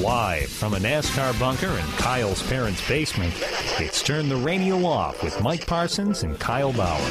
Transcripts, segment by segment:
Live from a NASCAR bunker in Kyle's parents' basement, it's Turn the Radio Off with Mike Parsons and Kyle Bauer.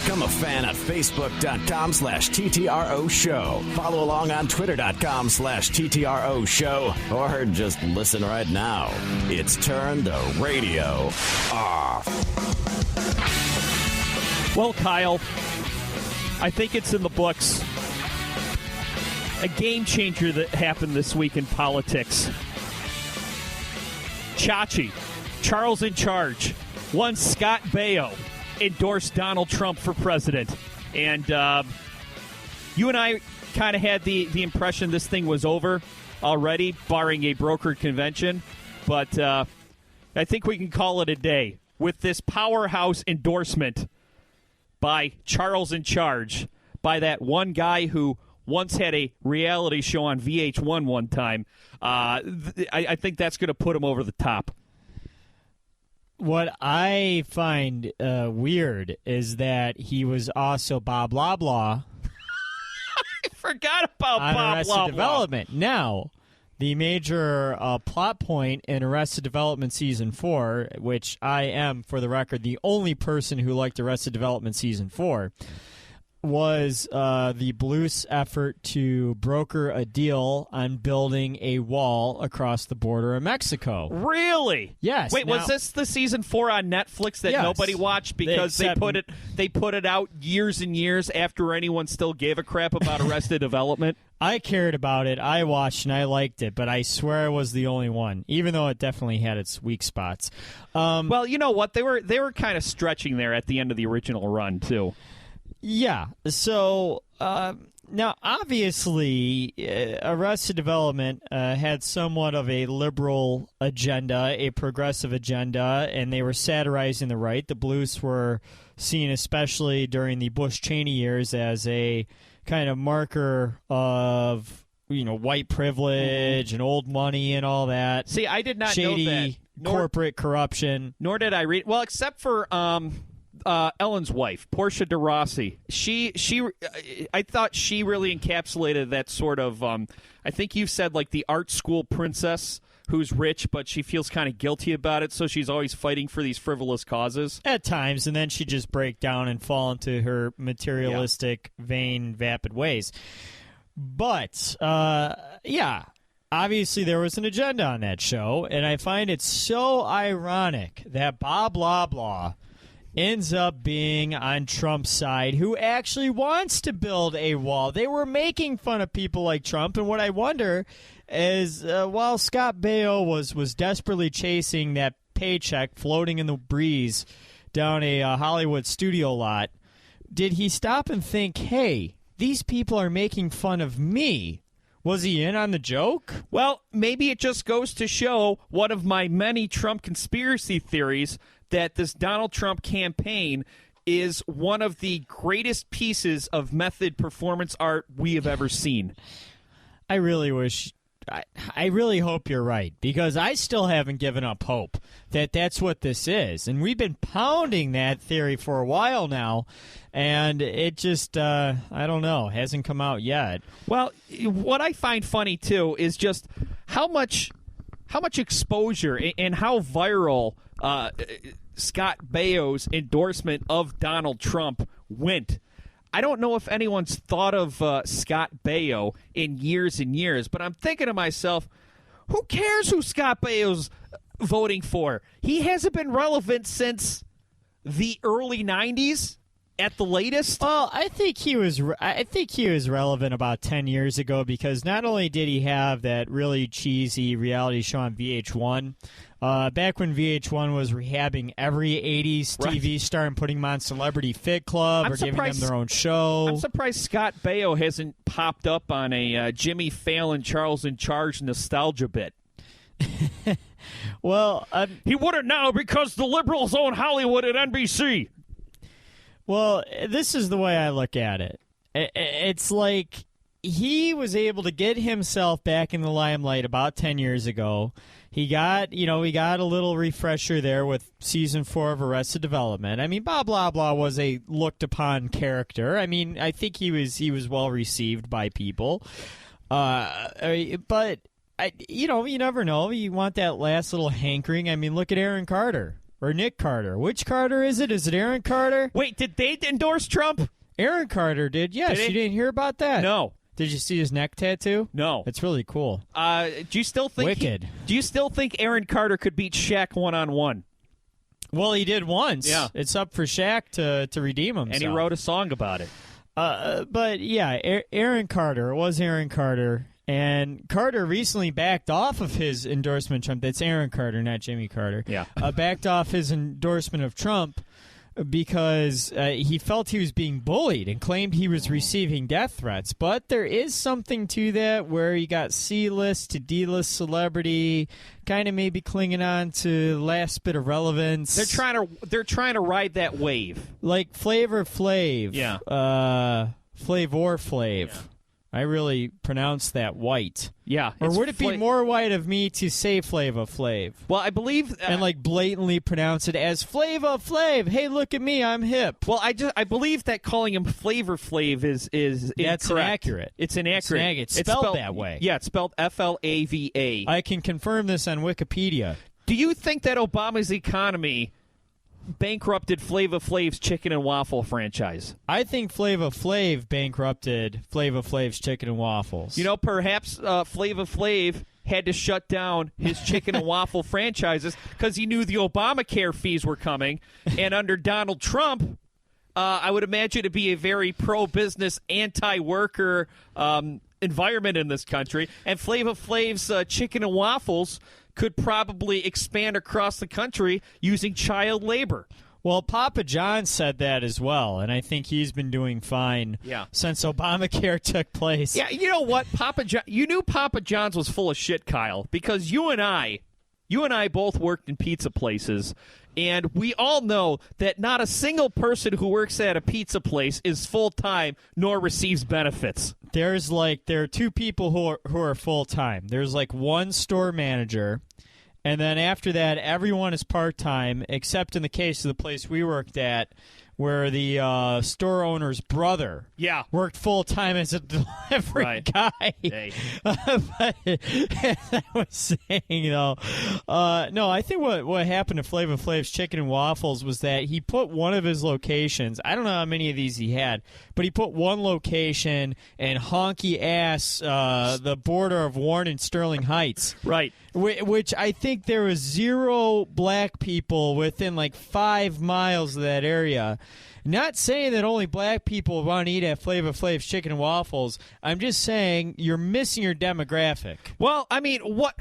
Become a fan at Facebook.com/TTRO Show. Follow along on Twitter.com/TTRO Show. Or just listen right now. It's Turn the Radio Off. Well, Kyle, I think it's in the books. A game changer that happened this week in politics. Chachi, Charles in Charge, one Scott Baio endorsed Donald Trump for president. And you and I kind of had the impression this thing was over already, barring a brokered convention. But I think we can call it a day with this powerhouse endorsement by Charles in Charge, by that one guy who once had a reality show on VH1 one time. I think that's going to put him over the top. What I find weird is that he was also Bob Loblaw. I forgot about on Bob Arrested Loblaw. Development. Now, the major plot point in Arrested Development Season 4, which I am, for the record, the only person who liked Arrested Development Season 4, was the Blues' effort to broker a deal on building a wall across the border of Mexico. Really? Yes. Wait, now, was this the season 4 on Netflix that Yes. nobody watched because they put it out years and years after anyone still gave a crap about Arrested Development? I cared about it. I watched and I liked it, but I swear I was the only one, even though it definitely had its weak spots. Well, you know what? They were kind of stretching there at the end of the original run, too. Yeah. So now, obviously, Arrested Development had somewhat of a liberal agenda, a progressive agenda, and they were satirizing the right. The Blues were seen, especially during the Bush-Cheney years, as a kind of marker of, white privilege and old money and all that. See, I did not shady know that. Corporate corruption. Nor did I read. Well, except for Ellen's wife, Portia de Rossi. I thought she really encapsulated that sort of. I think you've said like the art school princess who's rich, but she feels kind of guilty about it, so she's always fighting for these frivolous causes. At times, and then she just break down and fall into her materialistic, vain, vapid ways. But, obviously there was an agenda on that show, and I find it so ironic that Bob Loblaw ends up being on Trump's side, who actually wants to build a wall. They were making fun of people like Trump, and what I wonder is while Scott Baio was desperately chasing that paycheck floating in the breeze down a Hollywood studio lot, did he stop and think, hey, these people are making fun of me? Was he in on the joke? Well, maybe it just goes to show one of my many Trump conspiracy theories that this Donald Trump campaign is one of the greatest pieces of method performance art we have ever seen. I really hope you're right, because I still haven't given up hope that that's what this is. And we've been pounding that theory for a while now, and it just, I don't know, hasn't come out yet. Well, what I find funny, too, is just how much exposure and how viral Scott Baio's endorsement of Donald Trump went. I don't know if anyone's thought of Scott Baio in years and years, but I'm thinking to myself, who cares who Scott Baio's voting for? He hasn't been relevant since the early 90s at the latest. Well, I think he was relevant about 10 years ago, because not only did he have that really cheesy reality show on VH1, back when VH1 was rehabbing every 80s TV star and putting them on Celebrity Fit Club or giving them their own show. I'm surprised Scott Baio hasn't popped up on a Jimmy Fallon, Charles in Charge nostalgia bit. Well, he wouldn't now because the liberals own Hollywood at NBC. Well, this is the way I look at it. it's like he was able to get himself back in the limelight about 10 years ago. He got a little refresher there with season 4 of Arrested Development. I mean, blah blah blah was a looked upon character. I mean, I think he was well received by people. But you never know. You want that last little hankering. I mean, look at Aaron Carter or Nick Carter. Which Carter is it? Is it Aaron Carter? Wait, did they endorse Trump? Aaron Carter did. Yes, you didn't hear about that? No. Did you see his neck tattoo? No. It's really cool. Do you still think Wicked. Do you still think Aaron Carter could beat Shaq one-on-one? Well, he did once. Yeah. It's up for Shaq to redeem himself. And he wrote a song about it. But yeah, Aaron Carter. It was Aaron Carter. And Carter recently backed off of his endorsement of Trump. That's Aaron Carter, not Jimmy Carter. Yeah. Backed off his endorsement of Trump because he felt he was being bullied and claimed he was receiving death threats. But there is something to that where you got C-list to D-list celebrity kind of maybe clinging on to the last bit of relevance. They're trying to ride that wave. Like Flavor Flav. Yeah. Flavor Flav. Yeah. I really pronounced that white. Yeah. Or would it be more white of me to say Flava Flav? Well, I believe... and like blatantly pronounce it as Flava Flav. Hey, look at me, I'm hip. Well, I believe that calling him Flavor Flav is that's incorrect. inaccurate. It's inaccurate. It's spelled that way. Yeah, it's spelled Flava. I can confirm this on Wikipedia. Do you think that Obama's economy bankrupted Flava Flav's chicken and waffle franchise? I think Flava Flav bankrupted Flava Flav's chicken and waffles. You know, perhaps Flava Flav had to shut down his chicken and waffle franchises because he knew the Obamacare fees were coming. And under Donald Trump, I would imagine it'd be a very pro-business, anti-worker environment in this country. And Flava Flav's chicken and waffles could probably expand across the country using child labor. Well, Papa John said that as well, and I think he's been doing fine since Obamacare took place. Yeah, you know what? You knew Papa John's was full of shit, Kyle, because you and I both worked in pizza places, and we all know that not a single person who works at a pizza place is full-time nor receives benefits. There are two people who are full-time. There's like one store manager, and then after that, everyone is part-time, except in the case of the place we worked at, where the store owner's brother worked full-time as a delivery guy. Hey. But as I was saying, though, no, I think what happened to Flava Flav's Chicken and Waffles was that he put one of his locations, I don't know how many of these he had, but he put one location in honky-ass, the border of Warren and Sterling Heights. Right. Which I think there was 0 black people within like 5 miles of that area. Not saying that only black people want to eat at Flava Flav's Chicken and Waffles. I'm just saying you're missing your demographic. Well, I mean, what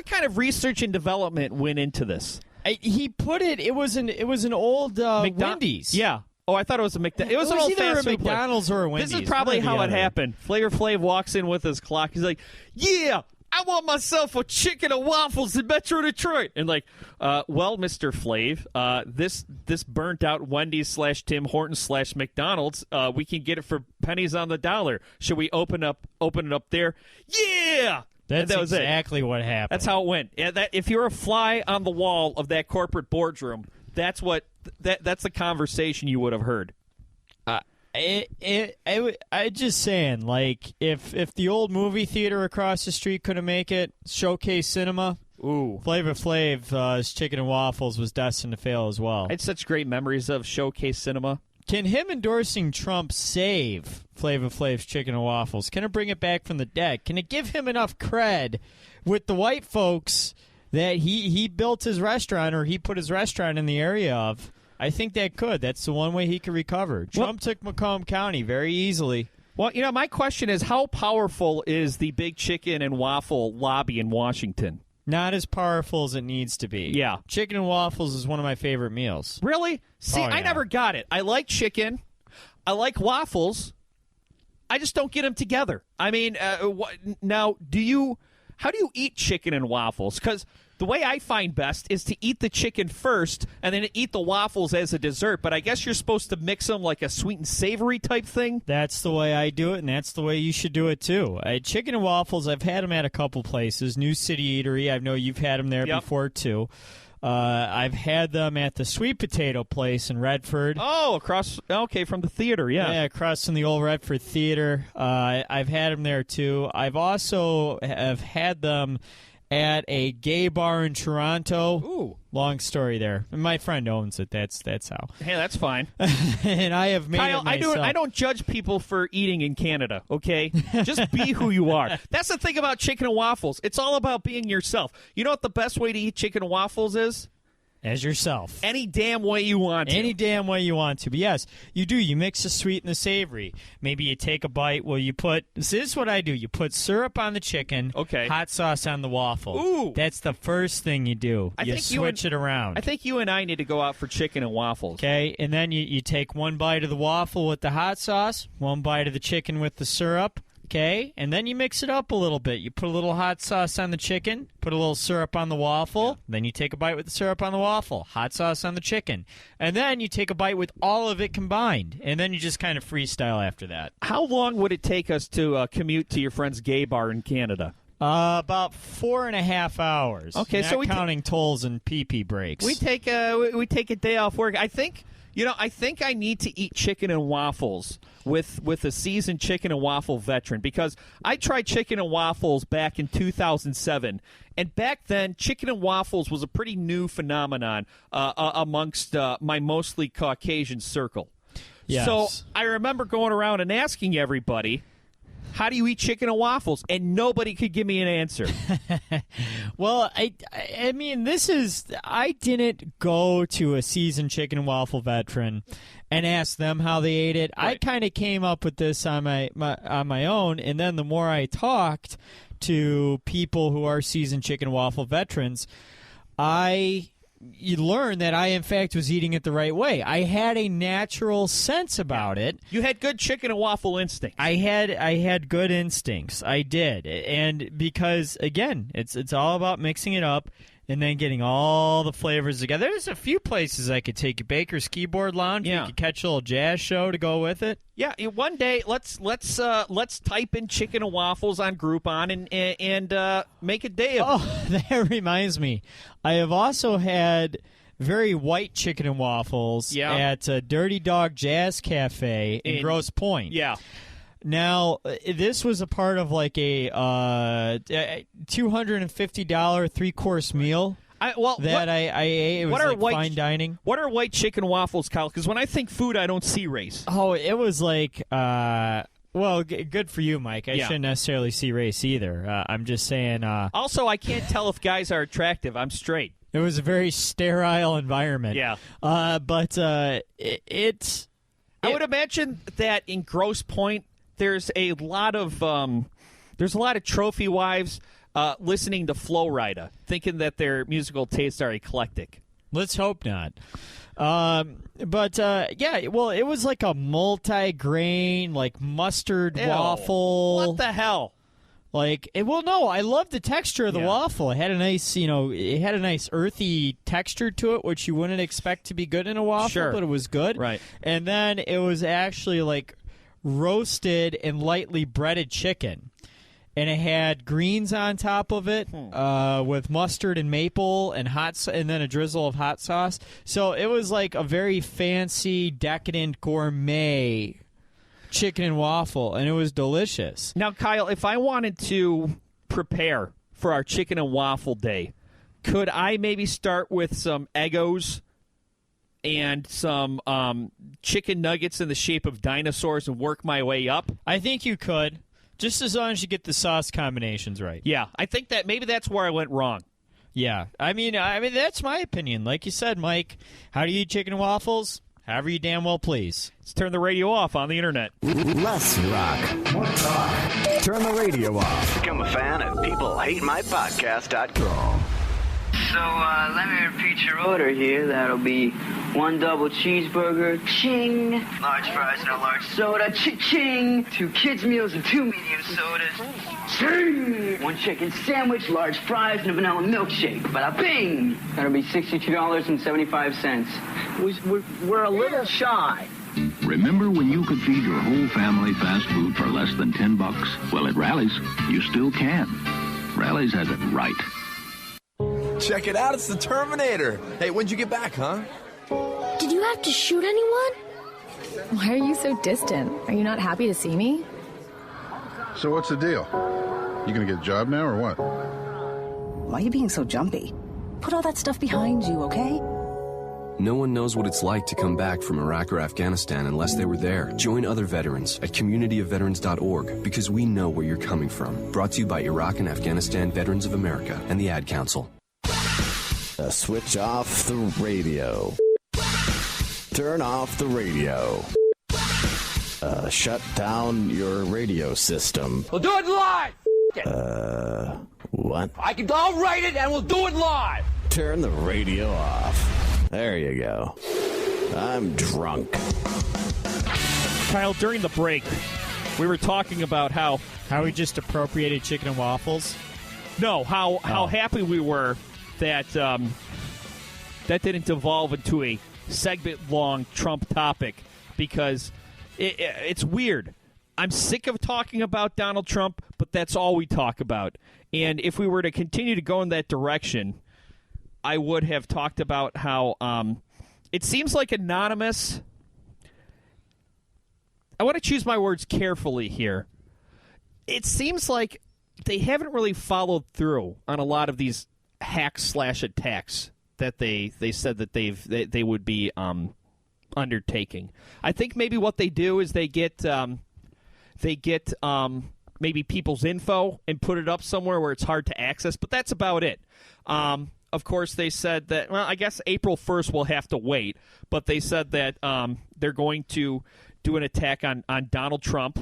kind of research and development went into this? He put it. It was an old Wendy's. Yeah. Oh, I thought it was a McDonald's. It was an old either fast a food McDonald's place. or a Wendy's. This is probably how it happened. Flavor Flav walks in with his clock. He's like, "Yeah, I want myself a chicken and waffles in Metro Detroit." And like, well, Mr. Flav, this burnt out Wendy's / Tim Hortons / McDonald's, we can get it for pennies on the dollar. Should we open it up there? Yeah. That was exactly what happened. That's how it went. Yeah, if you're a fly on the wall of that corporate boardroom, that's the conversation you would have heard. I just saying, like, if the old movie theater across the street couldn't make it, Showcase Cinema, Flava Flav's Chicken and Waffles was destined to fail as well. I had such great memories of Showcase Cinema. Can him endorsing Trump save Flava Flav's Chicken and Waffles? Can it bring it back from the dead? Can it give him enough cred with the white folks that he built his restaurant or he put his restaurant in the area of? I think that could. That's the one way he could recover. Trump took Macomb County very easily. Well, you know, my question is, how powerful is the big chicken and waffle lobby in Washington? Not as powerful as it needs to be. Yeah. Chicken and waffles is one of my favorite meals. Really? See, I never got it. I like chicken. I like waffles. I just don't get them together. I mean, now, how do you eat chicken and waffles? Because The way I find best is to eat the chicken first and then eat the waffles as a dessert. But I guess you're supposed to mix them like a sweet and savory type thing. That's the way I do it, and that's the way you should do it too. Chicken and waffles, I've had them at a couple places. New City Eatery, I know you've had them there before too. I've had them at the Sweet Potato Place in Redford. Oh, from the theater, Yeah, across from the old Redford Theater. I've had them there, too. I've also have had them at a gay bar in Toronto. Ooh. Long story there. My friend owns it. That's how. Hey, that's fine. And I have made Kyle, it myself. I don't judge people for eating in Canada, okay? Just be who you are. That's the thing about chicken and waffles. It's all about being yourself. You know what the best way to eat chicken and waffles is? As yourself. Any damn way you want to. Any damn way you want to. But yes, you do. You mix the sweet and the savory. Maybe you take a bite. Well, this is what I do. You put syrup on the chicken. Okay. Hot sauce on the waffle. Ooh. That's the first thing you do. You switch it around. I think you and I need to go out for chicken and waffles. Okay, and then you take one bite of the waffle with the hot sauce, one bite of the chicken with the syrup. Okay, and then you mix it up a little bit. You put a little hot sauce on the chicken, put a little syrup on the waffle, then you take a bite with the syrup on the waffle, hot sauce on the chicken, and then you take a bite with all of it combined, and then you just kind of freestyle after that. How long would it take us to commute to your friend's gay bar in Canada? About 4.5 hours. Okay, so counting tolls and pee-pee breaks. We take a day off work. I think I need to eat chicken and waffles with a seasoned chicken and waffle veteran, because I tried chicken and waffles back in 2007, and back then chicken and waffles was a pretty new phenomenon amongst my mostly Caucasian circle. Yes. So I remember going around and asking everybody, how do you eat chicken and waffles? And nobody could give me an answer. Well, I mean, I didn't go to a seasoned chicken and waffle veteran and ask them how they ate it. Right. I kind of came up with this on my own, and then the more I talked to people who are seasoned chicken and waffle veterans, you learn that I, in fact, was eating it the right way. I had a natural sense about it. You had good chicken and waffle instincts. I had good instincts. I did. And because, again, it's all about mixing it up and then getting all the flavors together. There's a few places I could take you. Baker's Keyboard Lounge. Yeah. You could catch a little jazz show to go with it. Yeah, one day let's type in chicken and waffles on Groupon and make a day of it. Oh, that reminds me. I have also had very white chicken and waffles at Dirty Dog Jazz Cafe in Grosse Pointe. Yeah. Now, this was a part of like a $250 3-course meal I ate. It was fine dining. What are white chicken waffles, Kyle? Because when I think food, I don't see race. Oh, it was like, well, good for you, Mike. I shouldn't necessarily see race either. I'm just saying. Also, I can't tell if guys are attractive. I'm straight. It was a very sterile environment. Yeah. But it's... I would imagine that in Grosse Pointe, there's a lot of trophy wives listening to Flowrider, thinking that their musical tastes are eclectic. Let's hope not. But it was like a multi-grain, like mustard waffle. What the hell? No, I love the texture of the waffle. It had a nice, earthy texture to it, which you wouldn't expect to be good in a waffle, but it was good. Right. And then it was actually like roasted and lightly breaded chicken. And it had greens on top of it with mustard and maple and and then a drizzle of hot sauce. So it was like a very fancy, decadent, gourmet chicken and waffle, and it was delicious. Now, Kyle, if I wanted to prepare for our chicken and waffle day, could I maybe start with some Eggos and some chicken nuggets in the shape of dinosaurs and work my way up? I think you could, just as long as you get the sauce combinations right. Yeah, I think that maybe that's where I went wrong. Yeah, I mean that's my opinion. Like you said, Mike, how do you eat chicken and waffles? However you damn well please. Let's turn the radio off on the internet. Less rock, more talk. Turn the radio off. Become a fan at peoplehatemypodcast.com. So, let me repeat your order here. That'll be 1 double cheeseburger, ching. Large fries and a large soda, ching. 2 kids' meals and 2 medium sodas, ching. 1 chicken sandwich, large fries, and a vanilla milkshake. Bada bing. That'll be $62.75. We're a little shy. Remember when you could feed your whole family fast food for less than $10? Well, at Rally's, you still can. Rally's has it right. Check it out, it's the Terminator. Hey, when'd you get back, huh? Did you have to shoot anyone? Why are you so distant? Are you not happy to see me? So what's the deal? You gonna get a job now or what? Why are you being so jumpy? Put all that stuff behind you, okay? No one knows what it's like to come back from Iraq or Afghanistan unless they were there. Join other veterans at communityofveterans.org because we know where you're coming from. Brought to you by Iraq and Afghanistan Veterans of America and the Ad Council. Switch off the radio. Turn off the radio. Shut down your radio system. We'll do it live! What? I'll write it and we'll do it live! Turn the radio off. There you go. I'm drunk. Kyle, during the break, we were talking about how we just appropriated chicken and waffles. No, how happy we were that that didn't devolve into a segment-long Trump topic because it's weird. I'm sick of talking about Donald Trump, but that's all we talk about. And if we were to continue to go in that direction, I would have talked about how it seems like Anonymous. I want to choose my words carefully here. It seems like they haven't really followed through on a lot of these hacks/attacks that they said that they would be undertaking. I think maybe what they do is they get maybe people's info and put it up somewhere where it's hard to access, but that's about it. Of course, they said that, well, I guess April 1st will have to wait, but they said that they're going to do an attack on Donald Trump.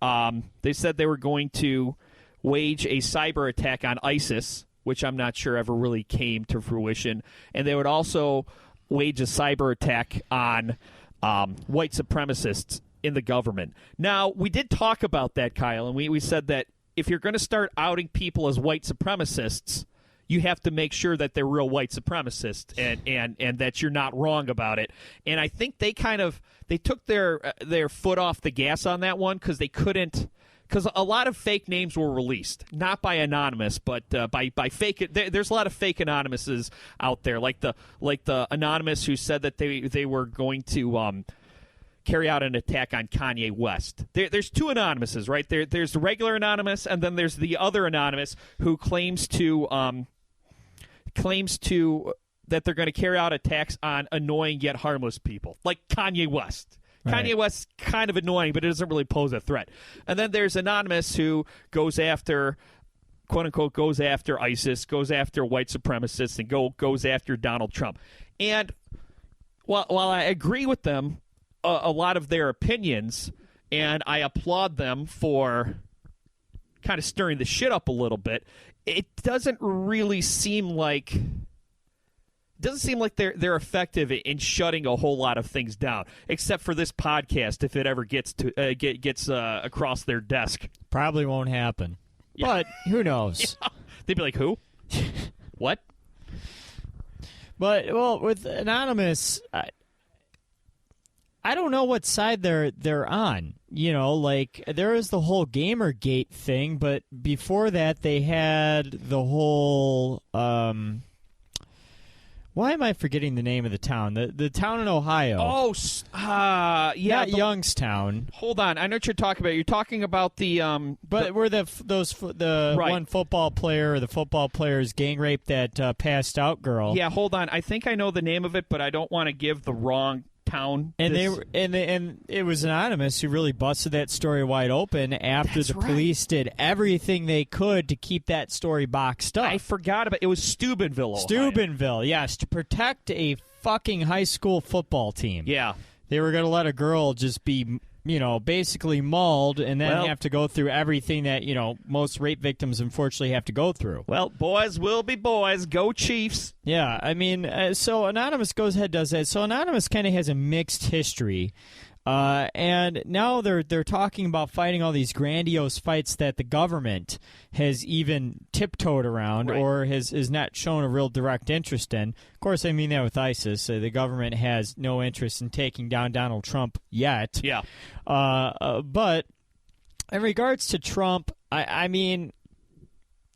They said they were going to wage a cyber attack on ISIS, which I'm not sure ever really came to fruition. And they would also wage a cyber attack on white supremacists in the government. Now, we did talk about that, Kyle, and we said that if you're going to start outing people as white supremacists, you have to make sure that they're real white supremacists and that you're not wrong about it. And I think they took their foot off the gas on that one because they couldn't. Because a lot of fake names were released, not by Anonymous, but by fake. There's a lot of fake Anonymouses out there, like the Anonymous who said that they were going to carry out an attack on Kanye West. There's two Anonymouses, right? There's the regular Anonymous, and then there's the other Anonymous who claims to that they're going to carry out attacks on annoying yet harmless people, like Kanye West. Right. Kanye West's kind of annoying, but it doesn't really pose a threat. And then there's Anonymous who goes after, quote-unquote, goes after ISIS, goes after white supremacists, and goes after Donald Trump. And while I agree with them, a lot of their opinions, and I applaud them for kind of stirring the shit up a little bit, it doesn't really seem like... they're effective in shutting a whole lot of things down, except for this podcast if it ever gets across their desk. Probably won't happen, yeah. But who knows? Yeah. They'd be like, "Who? What?" But well, with Anonymous, I don't know what side they're on. You know, like there is the whole Gamergate thing, but before that they had the whole. Why am I forgetting the name of the town? The town in Ohio. Oh, yeah. Not Youngstown. Hold on. I know what you're talking about. You're talking about the... where the right. One football player, or the football player's gang raped that passed out girl. Yeah, hold on. I think I know the name of it, but I don't want to give the wrong town. And it was Anonymous who really busted that story wide open after the police did everything they could to keep that story boxed up. I forgot about it. It was Steubenville, Ohio. Steubenville, yes, to protect a fucking high school football team. Yeah. They were going to let a girl just be basically mauled and then have to go through everything that, most rape victims unfortunately have to go through. Well, boys will be boys. Go Chiefs. Yeah, I mean, so Anonymous goes ahead and does that. So Anonymous kind of has a mixed history. And now they're talking about fighting all these grandiose fights that the government has even tiptoed around or has not shown a real direct interest in. Of course, I mean that with ISIS. The government has no interest in taking down Donald Trump yet. Yeah. But in regards to Trump, I mean,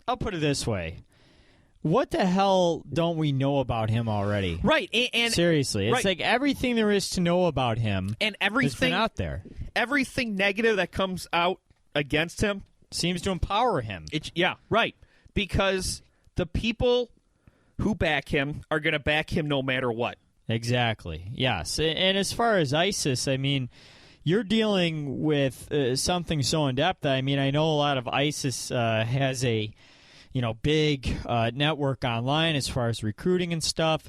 I'll put it this way. What the hell don't we know about him already? Right, and seriously, it's like everything there is to know about him and everything has been out there. Everything negative that comes out against him seems to empower him. Because the people who back him are going to back him no matter what. Exactly. Yes, and as far as ISIS, I mean, you're dealing with something so in depth. I mean, I know a lot of ISIS has a big network online as far as recruiting and stuff.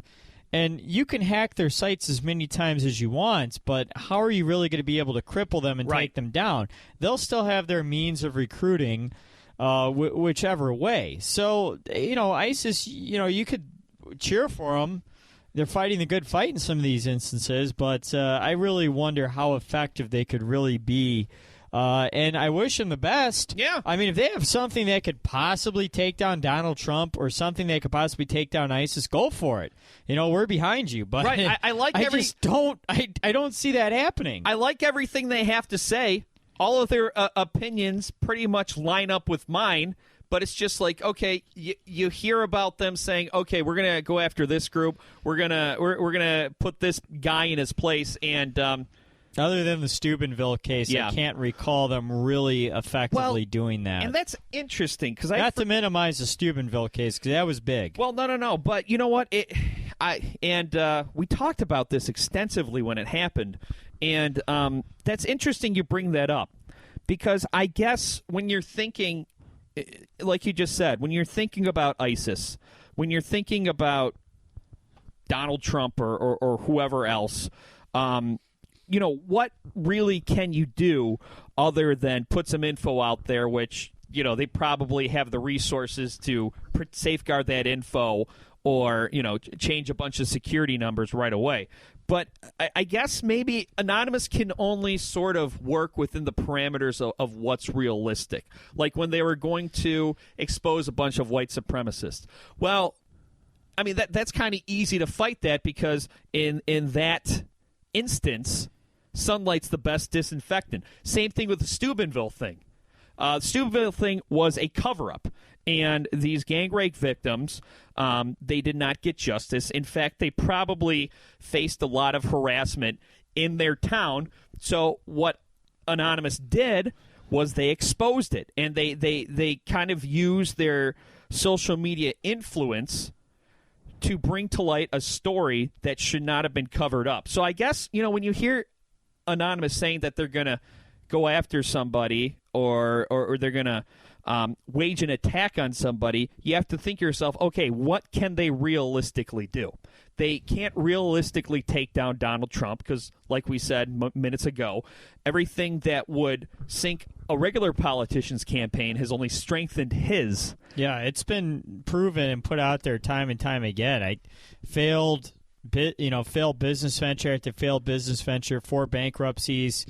And you can hack their sites as many times as you want, but how are you really going to be able to cripple them and take them down? They'll still have their means of recruiting whichever way. So, ISIS, you could cheer for them. They're fighting the good fight in some of these instances, but I really wonder how effective they could really be. And I wish them the best. Yeah. I mean, if they have something that could possibly take down Donald Trump or something that could possibly take down ISIS, go for it. We're behind you. But I don't see that happening. I like everything they have to say. All of their opinions pretty much line up with mine. But it's just like, okay, you hear about them saying, okay, we're gonna go after this group. We're gonna put this guy in his place, and other than the Steubenville case, I can't recall them really effectively doing that. And that's interesting because not to minimize the Steubenville case because that was big. Well, no. But you know what? We talked about this extensively when it happened, and that's interesting. You bring that up because I guess when you're thinking, like you just said, when you're thinking about ISIS, when you're thinking about Donald Trump or whoever else. What really can you do other than put some info out there, which, they probably have the resources to safeguard that info or, change a bunch of security numbers right away. But I guess maybe Anonymous can only sort of work within the parameters of what's realistic. Like when they were going to expose a bunch of white supremacists. Well, I mean, that's kind of easy to fight that because in that instance, sunlight's the best disinfectant. Same thing with the Steubenville thing. The Steubenville thing was a cover-up, and these gang rape victims, they did not get justice. In fact, they probably faced a lot of harassment in their town. So what Anonymous did was they exposed it, and they kind of used their social media influence to bring to light a story that should not have been covered up. So I guess, when you hear Anonymous saying that they're going to go after somebody or they're going to wage an attack on somebody, you have to think to yourself, okay, what can they realistically do? They can't realistically take down Donald Trump because, like we said minutes ago, everything that would sink a regular politician's campaign has only strengthened his. Yeah, it's been proven and put out there time and time again. Failed business venture after failed business venture, 4 bankruptcies,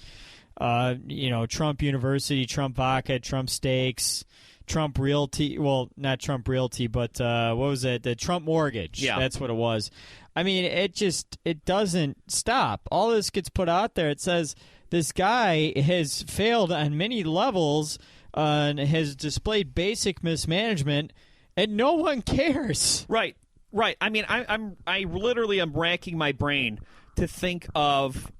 Trump University, Trump Vodka, Trump Steaks, Trump Realty. Well, not Trump Realty, but what was it? The Trump Mortgage. Yeah. That's what it was. I mean, it doesn't stop. All this gets put out there. It says this guy has failed on many levels and has displayed basic mismanagement, and no one cares. Right. I mean, I literally am racking my brain to think of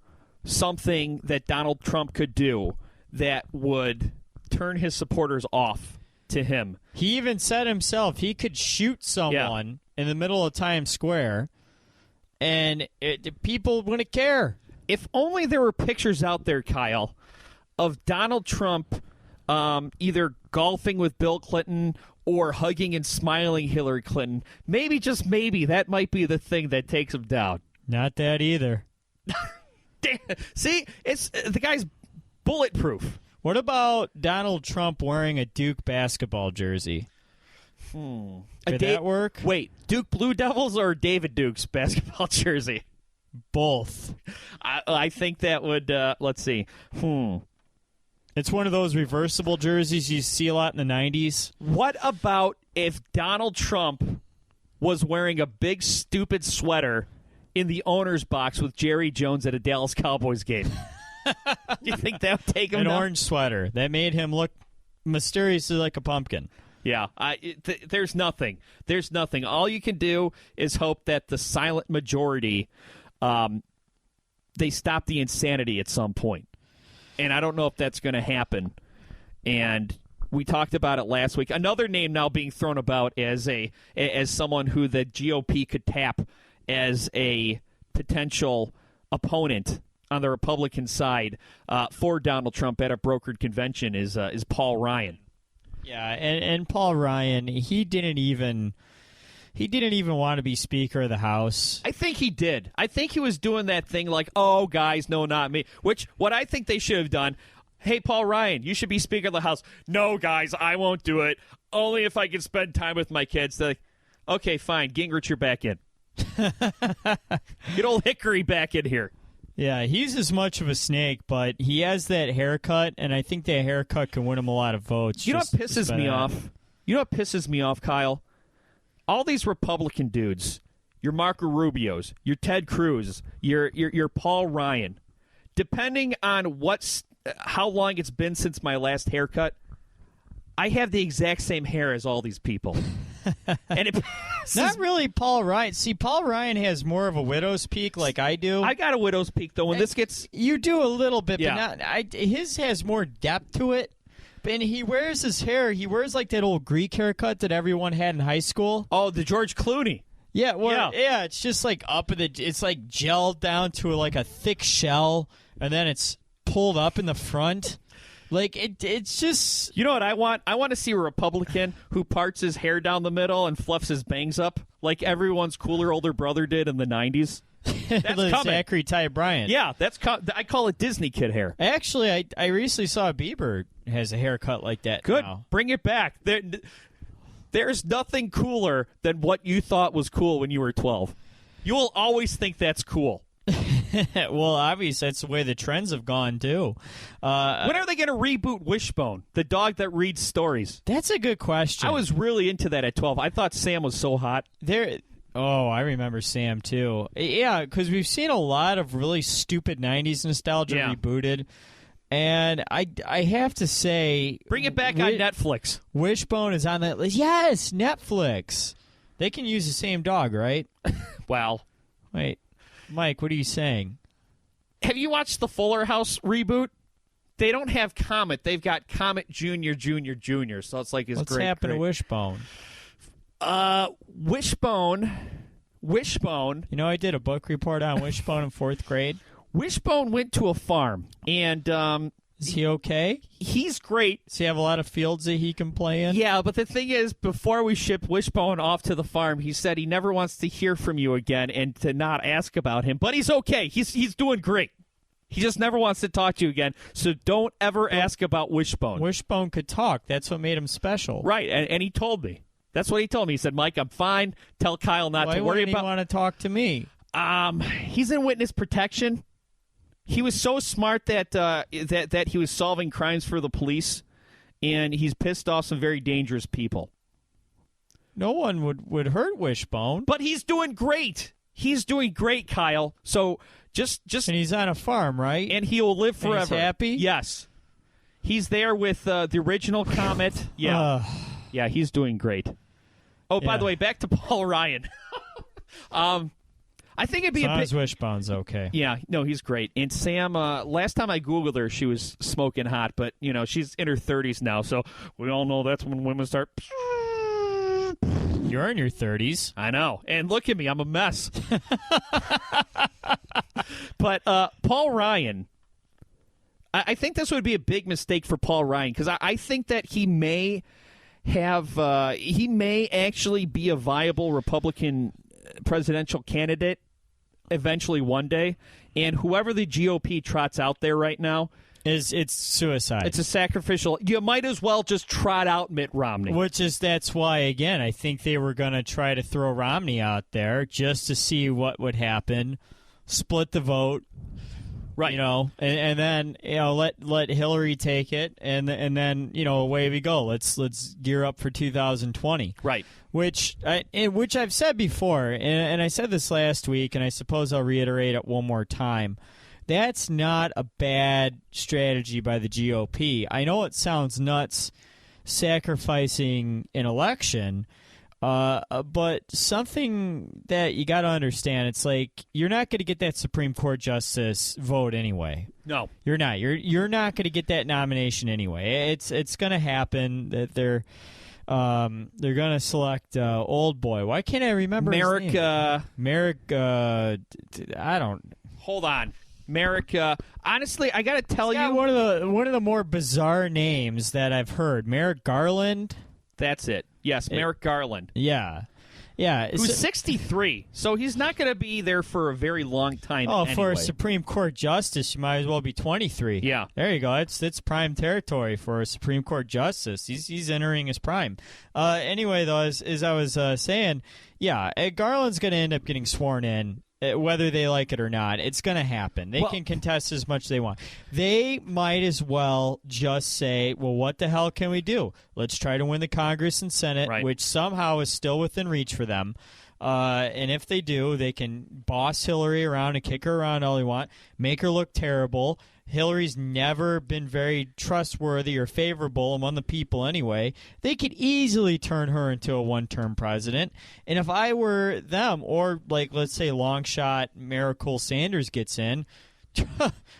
something that Donald Trump could do that would turn his supporters off to him. He even said himself he could shoot someone in the middle of Times Square, and people wouldn't care. If only there were pictures out there, Kyle, of Donald Trump either golfing with Bill Clinton or hugging and smiling Hillary Clinton. Maybe, just maybe, that might be the thing that takes him down. Not that either. See, it's the guy's bulletproof. What about Donald Trump wearing a Duke basketball jersey? Could that work? Wait, Duke Blue Devils or David Duke's basketball jersey? Both. I think that would, let's see. It's one of those reversible jerseys you see a lot in the 90s. What about if Donald Trump was wearing a big, stupid sweater in the owner's box with Jerry Jones at a Dallas Cowboys game? Do you think that would take him An down? orange sweater. That made him look mysteriously like a pumpkin. Yeah, there's nothing. There's nothing. All you can do is hope that the silent majority, they stop the insanity at some point. And I don't know if that's going to happen. And we talked about it last week. Another name now being thrown about as someone who the GOP could tap as a potential opponent on the Republican side for Donald Trump at a brokered convention is Paul Ryan. Yeah, and Paul Ryan, he didn't even want to be Speaker of the House. I think he did. I think he was doing that thing like, oh, guys, no, not me. Which, what I think they should have done, hey, Paul Ryan, you should be Speaker of the House. No, guys, I won't do it. Only if I can spend time with my kids. They're like, okay, fine, Gingrich, you're back in. Get old Hickory back in here. Yeah, he's as much of a snake, but he has that haircut, and I think that haircut can win him a lot of votes. You know what pisses me off? You know what pisses me off, Kyle? All these Republican dudes, your Marco Rubios, your Ted Cruz, your Paul Ryan, depending on how long it's been since my last haircut, I have the exact same hair as all these people. And it not really Paul Ryan. See, Paul Ryan has more of a widow's peak like I do. I got a widow's peak, though. When this gets... You do a little bit, yeah. But not. His has more depth to it. And he wears his hair, he wears like that old Greek haircut that everyone had in high school. Oh, the George Clooney. Yeah, yeah, it's just like it's like gelled down to like a thick shell, and then it's pulled up in the front. Like, it's just... You know what I want? I want to see a Republican who parts his hair down the middle and fluffs his bangs up like everyone's cooler older brother did in the 90s. That's coming. Zachary Ty Bryant. Yeah, I call it Disney kid hair. Actually, I recently saw Bieber has a haircut like that. Good. Now. Bring it back. There's nothing cooler than what you thought was cool when you were 12. You will always think that's cool. Well, obviously, that's the way the trends have gone, too. When are they going to reboot Wishbone, the dog that reads stories? That's a good question. I was really into that at 12. I thought Sam was so hot. Oh, I remember Sam, too. Yeah, because we've seen a lot of really stupid 90s nostalgia rebooted. And I have to say... Bring it back on Netflix. Wishbone is on that list. Yes, Netflix. They can use the same dog, right? Well. Wait. Mike, what are you saying? Have you watched the Fuller House reboot? They don't have Comet. They've got Comet Jr., Jr. So it's like his What's happened to Wishbone? Wishbone. You know, I did a book report on Wishbone in 4th grade. Wishbone went to a farm, and is he okay? He's great. Does he have a lot of fields that he can play in? Yeah, but the thing is, before we shipped Wishbone off to the farm, he said he never wants to hear from you again and to not ask about him. But he's okay. He's doing great. He just never wants to talk to you again, so don't ever ask about Wishbone. Wishbone could talk. That's what made him special. Right, and he told me. That's what he told me. He said, Mike, I'm fine. Tell Kyle not to worry about... Why wouldn't he want to talk to me? He's in witness protection. He was so smart that that he was solving crimes for the police, and he's pissed off some very dangerous people. No one would hurt Wishbone. But he's doing great. He's doing great, Kyle. So just and he's on a farm, right? And he will live forever. And he's happy? Yes. He's there with the original Comet. Yeah. Yeah, he's doing great. Oh, by the way, back to Paul Ryan. I think it'd be a bit... Wishbone's okay. Yeah, no, he's great. And Sam, last time I Googled her, she was smoking hot, but, you know, she's in her 30s now, so we all know that's when women start... You're in your 30s. I know. And look at me, I'm a mess. But Paul Ryan, I think this would be a big mistake for Paul Ryan, because I think that he may actually be a viable Republican presidential candidate eventually one day, and whoever the GOP trots out there right now, It's suicide. It's a sacrificial. You might as well just trot out Mitt Romney. That's why, again, I think they were going to try to throw Romney out there just to see what would happen, split the vote, right? And then let Hillary take it, and then away we go. Let's gear up for 2020, right? Which I've said before, and I said this last week, and I suppose I'll reiterate it one more time. That's not a bad strategy by the GOP. I know it sounds nuts sacrificing an election, but something that you got to understand, it's like you're not going to get that Supreme Court justice vote anyway. No. You're not. You're not going to get that nomination anyway. It's going to happen that they're going to select old boy. Why can't I remember Merrick, his name? Merrick, I don't... Hold on. Merrick, honestly, I got to tell you, one of the more bizarre names that I've heard. Merrick Garland. That's it. Yes, Merrick Garland. Yeah. Who's 63, so he's not going to be there for a very long time. Anyway. For a Supreme Court justice, you might as well be 23. Yeah, there you go. It's prime territory for a Supreme Court justice. He's entering his prime. Anyway, though, as I was saying, Garland's going to end up getting sworn in. Whether they like it or not, it's going to happen. They can contest as much as they want. They might as well just say, well, what the hell can we do? Let's try to win the Congress and Senate, which somehow is still within reach for them. And if they do, they can boss Hillary around and kick her around all they want, make her look terrible. Hillary's never been very trustworthy or favorable among the people anyway. They could easily turn her into a one-term president. And if I were them, or let's say long shot Miracle Sanders gets in,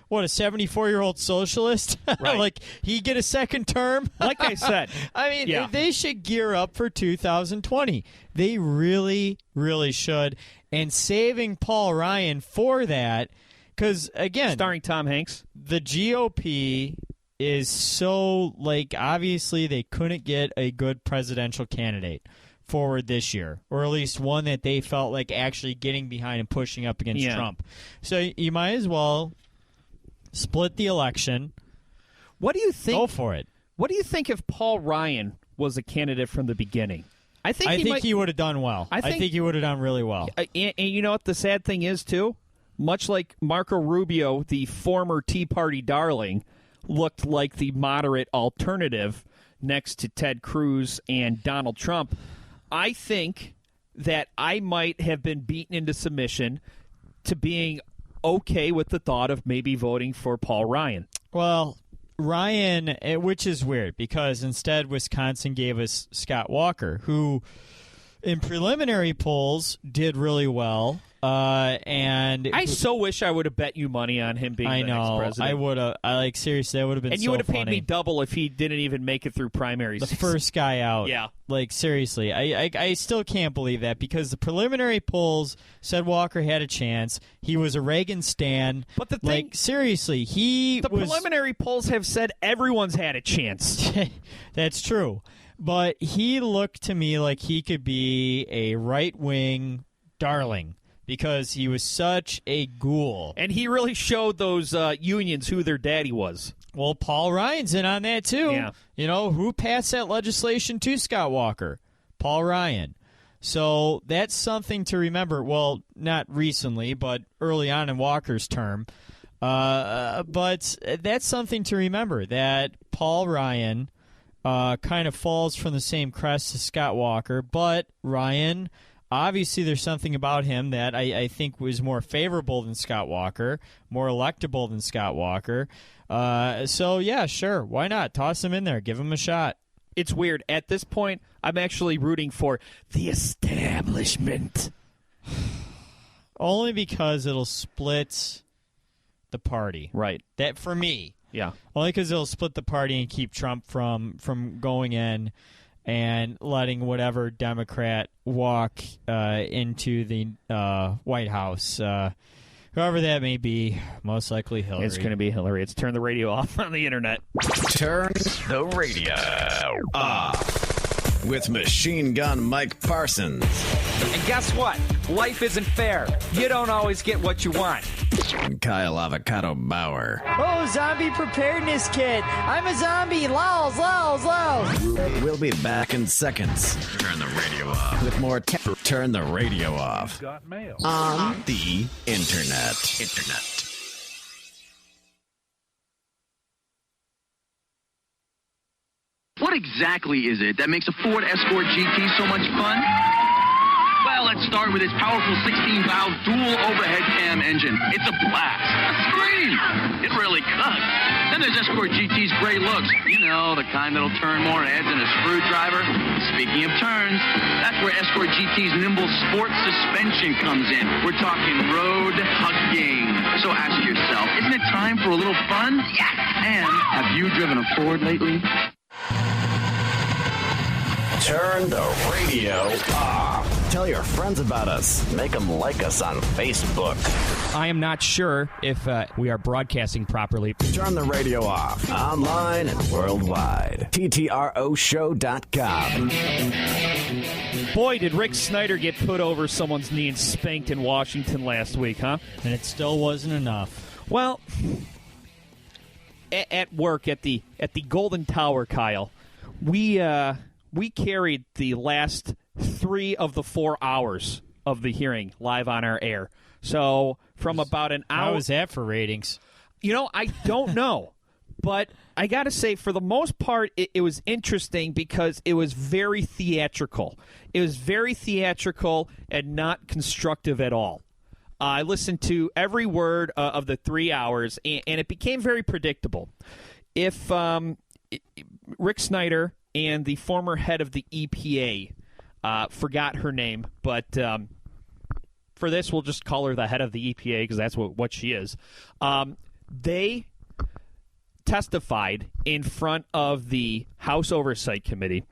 what, a 74-year-old socialist? Right. He get a second term? Like I said. I mean, they should gear up for 2020. They really, really should. And saving Paul Ryan for that, because, again, starring Tom Hanks, the GOP is so, obviously they couldn't get a good presidential candidate forward this year, or at least one that they felt like actually getting behind and pushing up against Trump. So you might as well split the election. What do you think? Go for it. What do you think if Paul Ryan was a candidate from the beginning? I think he would have done well. I think he would have done really well. And you know what the sad thing is, too? Much like Marco Rubio, the former Tea Party darling, looked like the moderate alternative next to Ted Cruz and Donald Trump, I think that I might have been beaten into submission to being okay with the thought of maybe voting for Paul Ryan. Well, Ryan, which is weird, because instead Wisconsin gave us Scott Walker, who in preliminary polls did really well. And I so wish I would have bet you money on him being the next president. I would have. Seriously, that would have been. And you would have paid me double if he didn't even make it through primaries. The first guy out. Yeah. Seriously, I still can't believe that, because the preliminary polls said Walker had a chance. He was a Reagan stan. But the thing, seriously, preliminary polls have said everyone's had a chance. That's true, but he looked to me like he could be a right-wing darling, because he was such a ghoul. And he really showed those unions who their daddy was. Well, Paul Ryan's in on that, too. Yeah. Who passed that legislation to Scott Walker? Paul Ryan. So that's something to remember. Well, not recently, but early on in Walker's term. But that's something to remember, that Paul Ryan kind of falls from the same crest as Scott Walker, but Ryan... Obviously, there's something about him that I think was more favorable than Scott Walker, more electable than Scott Walker. So, yeah, sure. Why not? Toss him in there. Give him a shot. It's weird. At this point, I'm actually rooting for the establishment. Only because it'll split the party. Right. That, for me. Yeah. Only because it'll split the party and keep Trump from going in and letting whatever Democrat walk into the White House. Whoever that may be, most likely Hillary. It's going to be Hillary. It's turn the radio off on the internet. Turn the radio off with Machine Gun Mike Parsons. And guess what? Life isn't fair. You don't always get what you want. and Kyle Avocado Bauer. Oh, zombie preparedness kit. I'm a zombie. Lols, lols, lols. We'll be back in seconds. Turn the radio off. With more Turn the Radio Off. Got mail. On the internet. What exactly is it that makes a Ford Escort GT so much fun? Well, let's start with its powerful 16-valve dual overhead cam engine. It's a blast. A scream. It really cooks. Then there's Escort GT's great looks. You know, the kind that'll turn more heads than a screwdriver. Speaking of turns, that's where Escort GT's nimble sport suspension comes in. We're talking road hugging. So ask yourself, isn't it time for a little fun? Yes! And have you driven a Ford lately? Turn the radio off. Tell your friends about us. Make them like us on Facebook. I am not sure if we are broadcasting properly. Turn the radio off. Online and worldwide. TTROshow.com. Boy, did Rick Snyder get put over someone's knee and spanked in Washington last week, huh? And it still wasn't enough. Well, at work at the Golden Tower, Kyle, we carried the last 3 of the 4 hours of the hearing live on our air. So from about an hour. How was that for ratings? You know, I don't know. But I got to say, for the most part, it was interesting because it was very theatrical. It was very theatrical and not constructive at all. I listened to every word of the 3 hours, and it became very predictable. If Rick Snyder and the former head of the EPA, forgot her name, but for this we'll just call her the head of the EPA because that's what she is. They testified in front of the House Oversight Committee,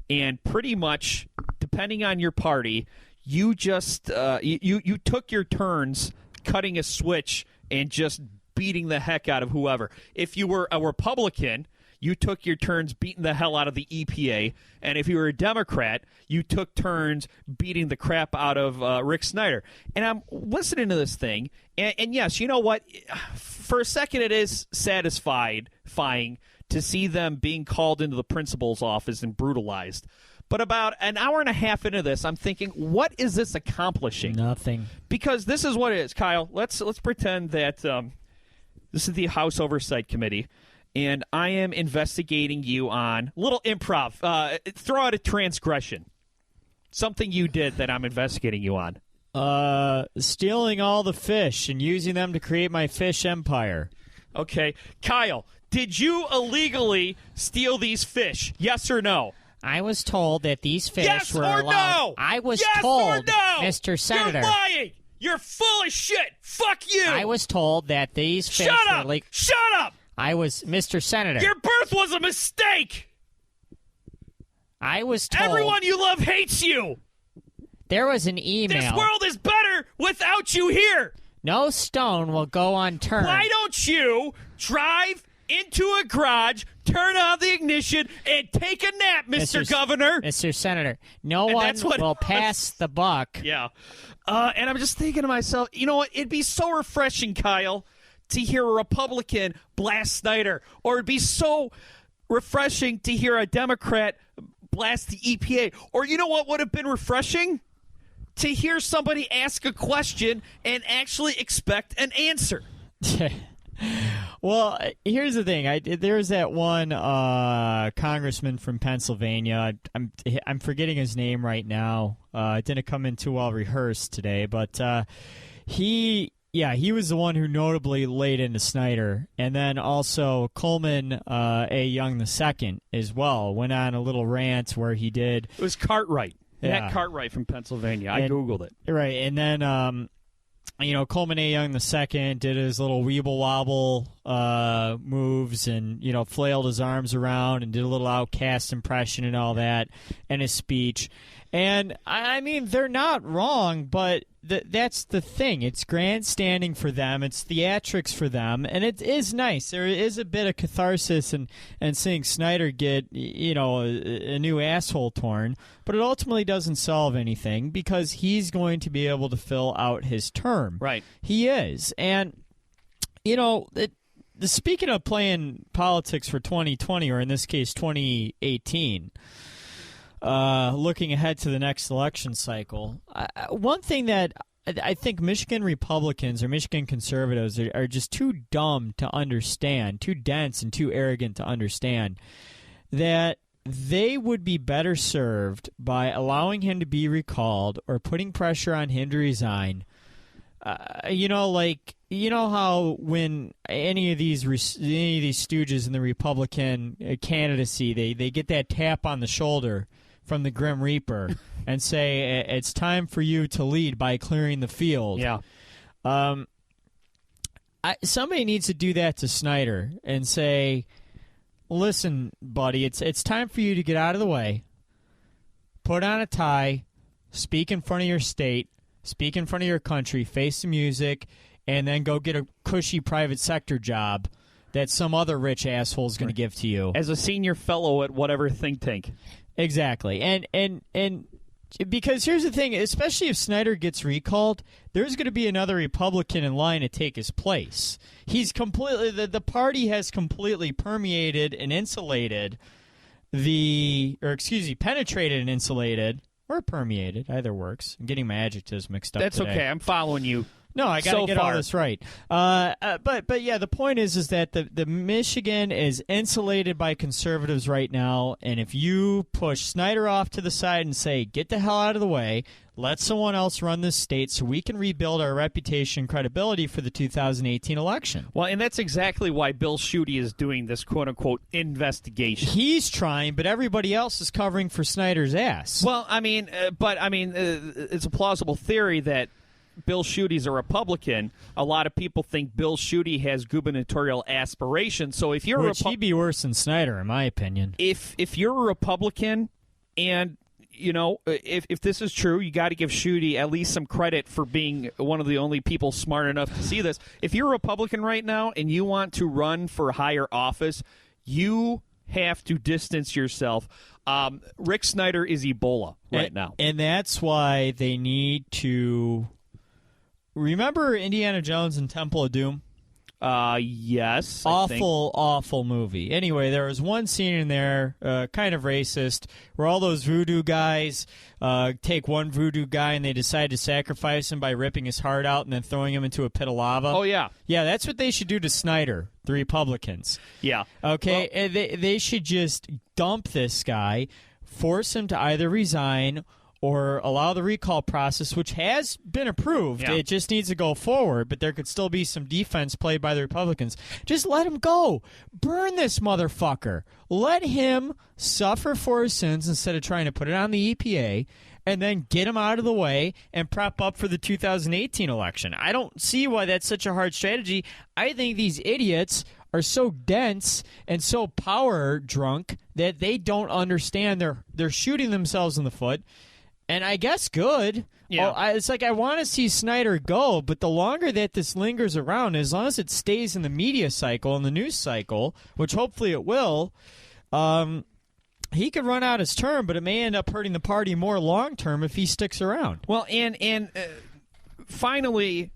and pretty much, depending on your party, you just you took your turns cutting a switch and just beating the heck out of whoever. If you were a Republican, you took your turns beating the hell out of the EPA, and if you were a Democrat, you took turns beating the crap out of Rick Snyder. And I'm listening to this thing, and yes, you know what? For a second, it is satisfying to see them being called into the principal's office and brutalized. But about an hour and a half into this, I'm thinking, what is this accomplishing? Nothing. Because this is what it is, Kyle. Let's pretend that this is the House Oversight Committee, and I am investigating you on little improv. Throw out a transgression. Something you did that I'm investigating you on. Stealing all the fish and using them to create my fish empire. Okay. Kyle, did you illegally steal these fish? Yes or no? I was told that these fish yes were or allowed. No? I was yes told, or no? Mr. Senator. You're lying. You're full of shit. Fuck you. I was told that these fish Shut were up. legal. Shut up. I was, Mr. Senator. Your birth was a mistake. I was told. Everyone you love hates you. There was an email. This world is better without you here. No stone will go unturned. Why don't you drive into a garage, turn on the ignition, and take a nap, Mr. Governor? Mr. Senator, no one will pass the buck. Yeah. And I'm just thinking to myself, you know what? It'd be so refreshing, Kyle, to hear a Republican blast Snyder. Or it'd be so refreshing to hear a Democrat blast the EPA. Or you know what would have been refreshing? To hear somebody ask a question and actually expect an answer. Well, here's the thing. There's that one congressman from Pennsylvania. I'm forgetting his name right now. It didn't come in too well rehearsed today, but he was the one who notably laid into Snyder, and then also Coleman A. Young II as well went on a little rant where he did. It was Cartwright. Yeah. Matt Cartwright from Pennsylvania. I Googled it. Right, and then Coleman A. Young II did his little weeble wobble moves and, flailed his arms around and did a little Outcast impression and all that in his speech. And, I mean, they're not wrong, but that's the thing. It's grandstanding for them. It's theatrics for them. And it is nice. There is a bit of catharsis and seeing Snyder get, a new asshole torn. But it ultimately doesn't solve anything because he's going to be able to fill out his term. Right. He is. And Speaking of playing politics for 2020, or in this case 2018, looking ahead to the next election cycle, one thing that I think Michigan Republicans or Michigan conservatives are just too dumb to understand, too dense and too arrogant to understand, that they would be better served by allowing him to be recalled or putting pressure on him to resign. You know how when any of these stooges in the Republican candidacy, they get that tap on the shoulder from the Grim Reaper and say, it's time for you to lead by clearing the field. Yeah. Somebody needs to do that to Snyder and say, listen, buddy, it's time for you to get out of the way, put on a tie, speak in front of your state, speak in front of your country, face the music, and then go get a cushy private sector job that some other rich asshole is going to give to you. As a senior fellow at whatever think tank. Exactly. And because here's the thing, especially if Snyder gets recalled, there's going to be another Republican in line to take his place. He's completely, the party has completely permeated and insulated penetrated and insulated, or permeated, either works. I'm getting my adjectives mixed up That's today. okay, I'm following you. No, I got to get all this right. But yeah, the point is that the Michigan is insulated by conservatives right now, and if you push Snyder off to the side and say, get the hell out of the way, let someone else run this state so we can rebuild our reputation and credibility for the 2018 election. Well, and that's exactly why Bill Schuette is doing this quote-unquote investigation. He's trying, but everybody else is covering for Snyder's ass. Well, it's a plausible theory that Bill Schuette's a Republican. A lot of people think Bill Schuette has gubernatorial aspirations. So if you're he'd be worse than Snyder, in my opinion. If you're a Republican, and if this is true, you got to give Schuette at least some credit for being one of the only people smart enough to see this. If you're a Republican right now and you want to run for higher office, you have to distance yourself. Rick Snyder is Ebola right now, and that's why they need to. Remember Indiana Jones and Temple of Doom? Yes. Awful movie. Anyway, there was one scene in there, kind of racist, where all those voodoo guys take one voodoo guy and they decide to sacrifice him by ripping his heart out and then throwing him into a pit of lava. Oh, yeah. Yeah, that's what they should do to Snyder, the Republicans. Yeah. Okay, and they should just dump this guy, force him to either resign or allow the recall process, which has been approved. Yeah. It just needs to go forward, but there could still be some defense played by the Republicans. Just let him go. Burn this motherfucker. Let him suffer for his sins instead of trying to put it on the EPA, and then get him out of the way and prep up for the 2018 election. I don't see why that's such a hard strategy. I think these idiots are so dense and so power drunk that they don't understand. They're shooting themselves in the foot. And I guess good. Yeah. It's like I want to see Snyder go, but the longer that this lingers around, as long as it stays in the media cycle and the news cycle, which hopefully it will, he could run out his term, but it may end up hurting the party more long term if he sticks around. Well, and finally,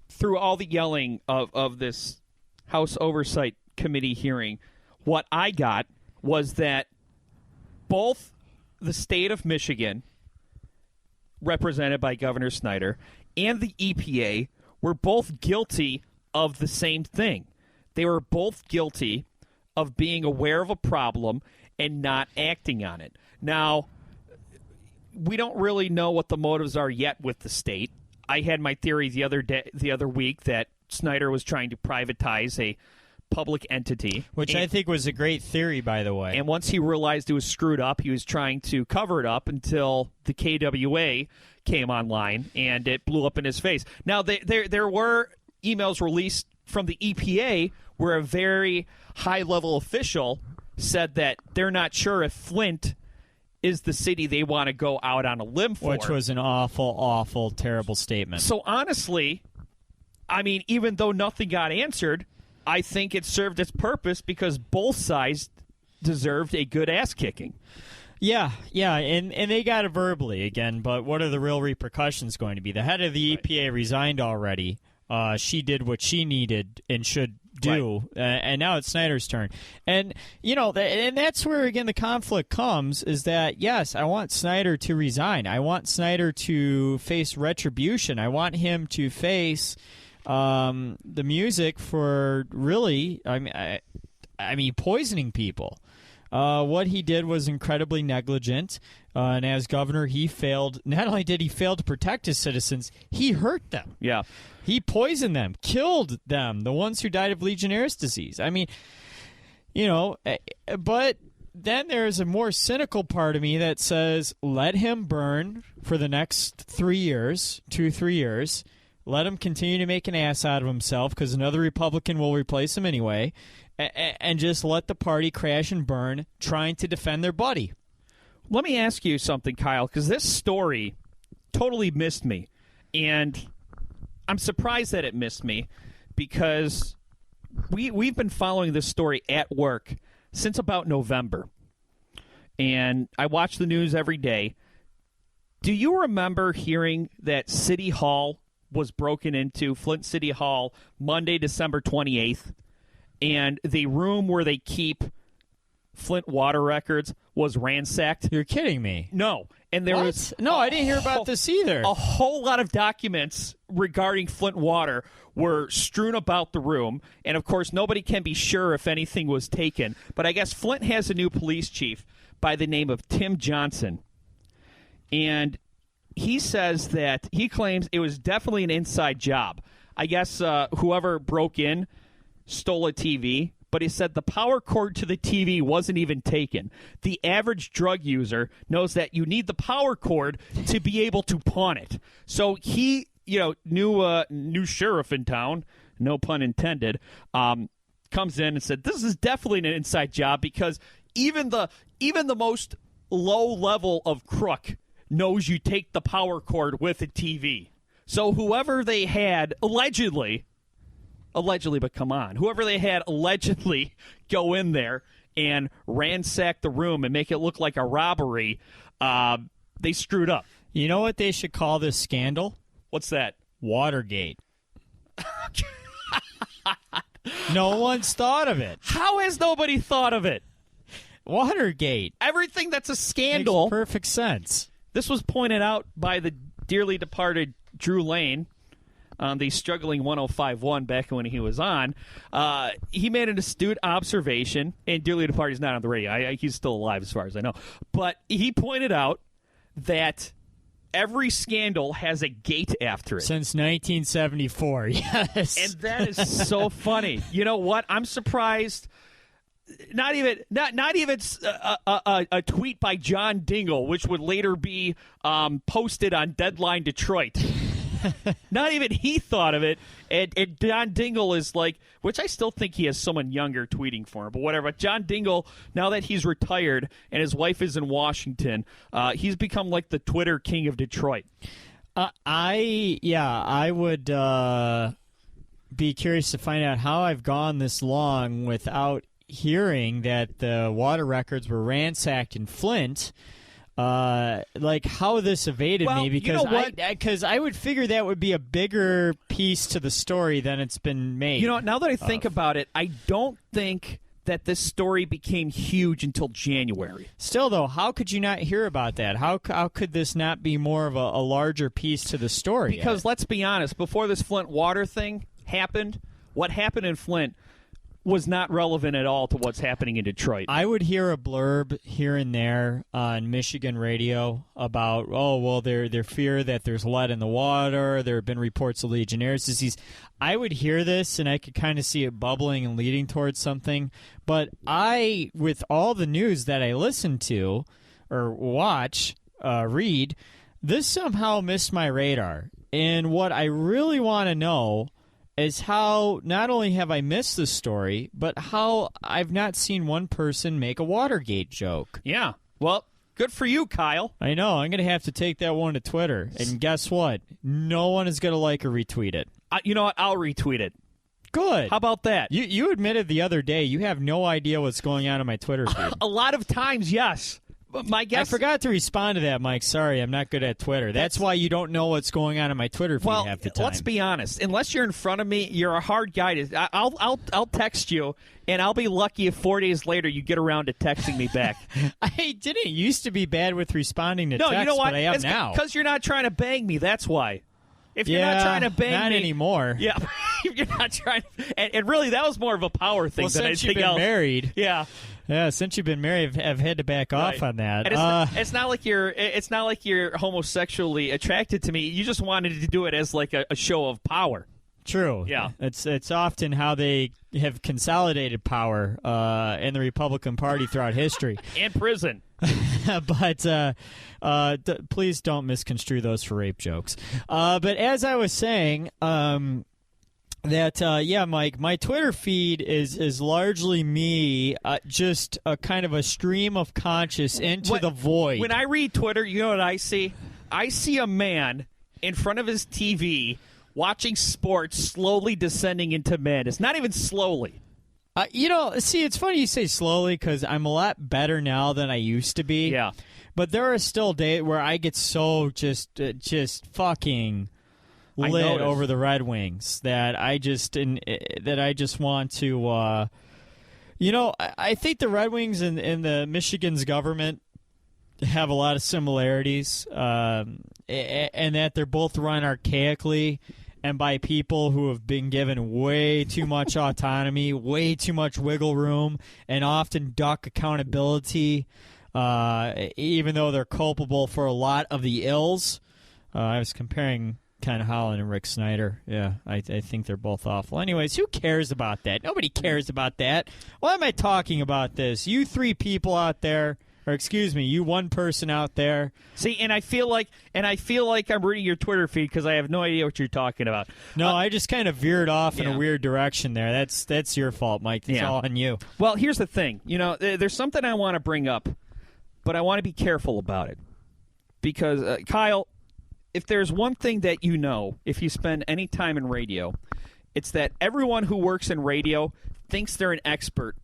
through all the yelling of this House Oversight Committee hearing, what I got was that both the state of Michigan, represented by Governor Snyder, and the EPA were both guilty of the same thing. They were both guilty of being aware of a problem and not acting on it. Now, we don't really know what the motives are yet with the state. I had my theory the other week that Snyder was trying to privatize a public entity. Which I think was a great theory, by the way. And once he realized it was screwed up, he was trying to cover it up until the KWA came online, and it blew up in his face. Now, there were emails released from the EPA where a very high-level official said that they're not sure if Flint is the city they want to go out on a limb for. Which was an awful, awful, terrible statement. So honestly, I mean, even though nothing got answered, I think it served its purpose because both sides deserved a good ass-kicking. Yeah, and they got it verbally again, but what are the real repercussions going to be? The head of the EPA resigned already. She did what she needed and should do, and now it's Snyder's turn. And, and that's where, again, the conflict comes, is that, yes, I want Snyder to resign. I want Snyder to face retribution. I want him to face the music for really, poisoning people. What he did was incredibly negligent, and as governor, he failed. Not only did he fail to protect his citizens, he hurt them. Yeah. He poisoned them, killed them, the ones who died of Legionnaire's disease. But then there's a more cynical part of me that says, let him burn for the next 3 years, 2-3 years. Let him continue to make an ass out of himself because another Republican will replace him anyway. And just let the party crash and burn trying to defend their buddy. Let me ask you something, Kyle, because this story totally missed me. And I'm surprised that it missed me because we've been following this story at work since about November. And I watch the news every day. Do you remember hearing that City Hall was broken into, Flint City Hall, Monday, December 28th? And the room where they keep Flint water records was ransacked. You're kidding me. No. And there was no, I didn't hear about this either. A whole lot of documents regarding Flint water were strewn about the room. And, of course, nobody can be sure if anything was taken. But I guess Flint has a new police chief by the name of Tim Johnson. And he says that he claims it was definitely an inside job. I guess whoever broke in stole a TV, but he said the power cord to the TV wasn't even taken. The average drug user knows that you need the power cord to be able to pawn it. So he, new sheriff in town, no pun intended, comes in and said, this is definitely an inside job because even the most low level of crook knows you take the power cord with a TV. So whoever they had allegedly, but come on, whoever they had allegedly go in there and ransack the room and make it look like a robbery, they screwed up. You know what they should call this scandal? What's that? Watergate. No one's thought of it. How has nobody thought of it? Watergate. Everything that's a scandal. Makes perfect sense. This was pointed out by the dearly departed Drew Lane on the struggling 105.1 back when he was on. He made an astute observation, and dearly departed is not on the radio. He's still alive as far as I know. But he pointed out that every scandal has a gate after it. Since 1974, yes. And that is so funny. You know what? I'm surprised. Not even a tweet by John Dingell, which would later be posted on Deadline Detroit. Not even he thought of it. And John Dingell is like, which I still think he has someone younger tweeting for him, but whatever. John Dingell, now that he's retired and his wife is in Washington, he's become like the Twitter king of Detroit. I would be curious to find out how I've gone this long without hearing that the water records were ransacked in Flint. Like how this evaded me, because I would figure that would be a bigger piece to the story than it's been made. Now that I think about it, I don't think that this story became huge until January. Still, though, how could you not hear about that? How could this not be more of a larger piece to the story? Because let's be honest, before this Flint water thing happened, what happened in Flint was not relevant at all to what's happening in Detroit. I would hear a blurb here and there on Michigan radio about, their fear that there's lead in the water. There have been reports of Legionnaire's disease. I would hear this, and I could kind of see it bubbling and leading towards something. But with all the news that I listen to or watch, read, this somehow missed my radar. And what I really want to know is how not only have I missed the story, but how I've not seen one person make a Watergate joke. Yeah. Well, good for you, Kyle. I know. I'm going to have to take that one to Twitter. And guess what? No one is going to like or retweet it. You know what? I'll retweet it. Good. How about that? You admitted the other day you have no idea what's going on in my Twitter feed. A lot of times, yes. my guess. I forgot to respond to that, Mike. Sorry, I'm not good at Twitter. That's why you don't know what's going on in my Twitter feed half the time. Let's be honest. Unless you're in front of me, you're a hard guy to. I'll text you, and I'll be lucky if 4 days later you get around to texting me back. I didn't used to be bad with responding to no, texts, you know what? but I am now. Because you're not trying to bang me. That's why. If you're not trying to bang me, not anymore. Yeah, if you're not trying, and really that was more of a power thing than anything since you've been else. Married, yeah, since you've been married, I've had to back off on that. And it's not like you're homosexually attracted to me. You just wanted to do it as like a show of power. True. Yeah. It's often how they have consolidated power in the Republican Party throughout history. And prison. But please don't misconstrue those for rape jokes. But as I was saying, Mike, my Twitter feed is largely me, just a kind of a stream of conscious into the void. When I read Twitter, you know what I see? I see a man in front of his TV watching sports slowly descending into madness. Not even slowly. It's funny you say slowly because I'm a lot better now than I used to be. Yeah. But there are still days where I get so just fucking lit over the Red Wings that I just want to. I think the Red Wings and the Michigan's government have a lot of similarities, and that they're both run archaically and by people who have been given way too much autonomy, way too much wiggle room, and often duck accountability, even though they're culpable for a lot of the ills. I was comparing Ken Holland and Rick Snyder. Yeah, I think they're both awful. Anyways, who cares about that? Nobody cares about that. Why am I talking about this? You three people out there. Or excuse me, you one person out there. See, and I feel like I'm reading your Twitter feed because I have no idea what you're talking about. No, I just kind of veered off in a weird direction there. That's your fault, Mike. It's all on you. Well, here's the thing. There's something I want to bring up, but I want to be careful about it because Kyle, if there's one thing that if you spend any time in radio, it's that everyone who works in radio thinks they're an expert